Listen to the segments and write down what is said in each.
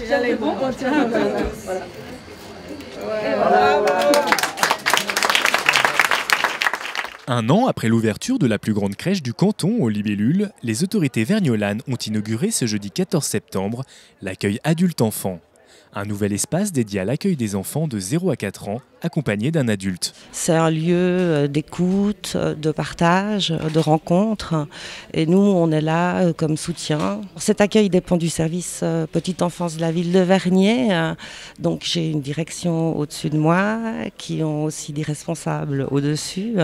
J'allais bon, tiens. Voilà. Un an après l'ouverture de la plus grande crèche du canton aux Libellules, les autorités vergnolanes ont inauguré ce jeudi 14 septembre l'accueil adulte-enfant. Un nouvel espace dédié à l'accueil des enfants de 0 à 4 ans, accompagnés d'un adulte. C'est un lieu d'écoute, de partage, de rencontre. Et nous, on est là comme soutien. Cet accueil dépend du service petite enfance de la ville de Vernier. Donc j'ai une direction au-dessus de moi, qui ont aussi des responsables au-dessus.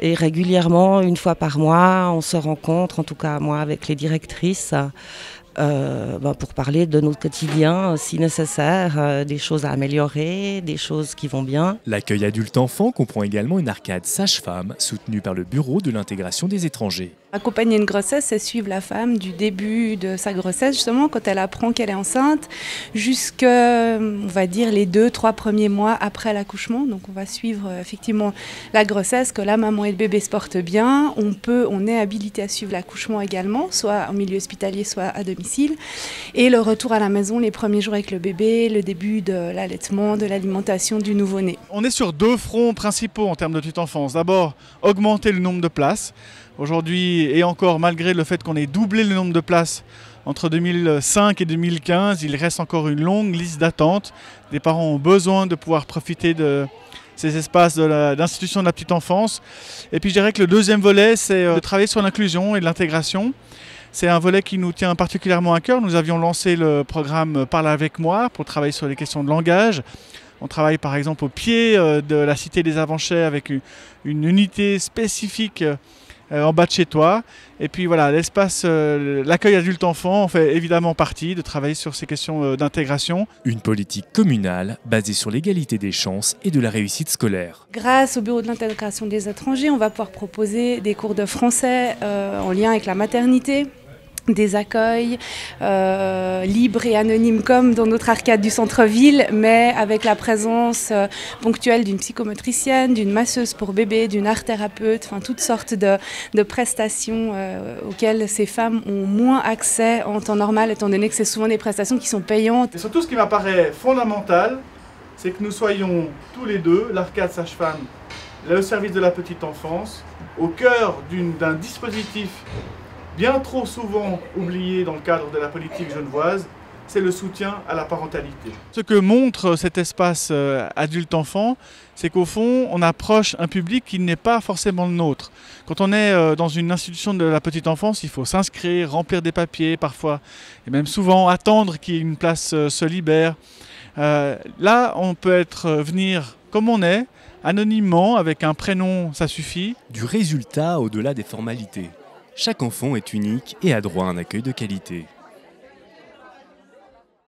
Et régulièrement, une fois par mois, on se rencontre, en tout cas moi avec les directrices, pour parler de notre quotidien si nécessaire, des choses à améliorer, des choses qui vont bien. L'accueil adulte-enfant comprend également une arcade sage-femme soutenue par le Bureau de l'intégration des étrangers. Accompagner une grossesse, c'est suivre la femme du début de sa grossesse, justement, quand elle apprend qu'elle est enceinte, jusqu'à, on va dire, les 2-3 premiers mois après l'accouchement. Donc on va suivre effectivement la grossesse, que la maman et le bébé se portent bien. On est habilité à suivre l'accouchement également, soit en milieu hospitalier, soit à domicile. Et le retour à la maison, les premiers jours avec le bébé, le début de l'allaitement, de l'alimentation du nouveau-né. On est sur 2 fronts principaux en termes de petite enfance. D'abord, augmenter le nombre de places. Aujourd'hui, et encore malgré le fait qu'on ait doublé le nombre de places entre 2005 et 2015, il reste encore une longue liste d'attente. Les parents ont besoin de pouvoir profiter de ces espaces d'institution de la petite enfance. Et puis je dirais que le deuxième volet, c'est de travailler sur l'inclusion et de l'intégration. C'est un volet qui nous tient particulièrement à cœur. Nous avions lancé le programme Parle avec moi pour travailler sur les questions de langage. On travaille par exemple au pied de la Cité des Avanchets avec une unité spécifique en bas de chez toi. Et puis voilà, l'espace, l'accueil adulte-enfant en fait évidemment partie, de travailler sur ces questions d'intégration. Une politique communale basée sur l'égalité des chances et de la réussite scolaire. Grâce au Bureau de l'intégration des étrangers, on va pouvoir proposer des cours de français en lien avec la maternité, des accueils libres et anonymes comme dans notre arcade du centre-ville, mais avec la présence ponctuelle d'une psychomotricienne, d'une masseuse pour bébé, d'une art-thérapeute, enfin toutes sortes de prestations auxquelles ces femmes ont moins accès en temps normal, étant donné que c'est souvent des prestations qui sont payantes. Et surtout, ce qui m'apparaît fondamental, c'est que nous soyons tous les deux, l'arcade sage-femme, le service de la petite enfance, au cœur d'un dispositif bien trop souvent oublié dans le cadre de la politique genevoise, c'est le soutien à la parentalité. Ce que montre cet espace adulte-enfant, c'est qu'au fond, on approche un public qui n'est pas forcément le nôtre. Quand on est dans une institution de la petite enfance, il faut s'inscrire, remplir des papiers parfois, et même souvent attendre qu'une place se libère. Là, on peut venir comme on est, anonymement, avec un prénom, ça suffit. Du résultat au-delà des formalités. Chaque enfant est unique et a droit à un accueil de qualité.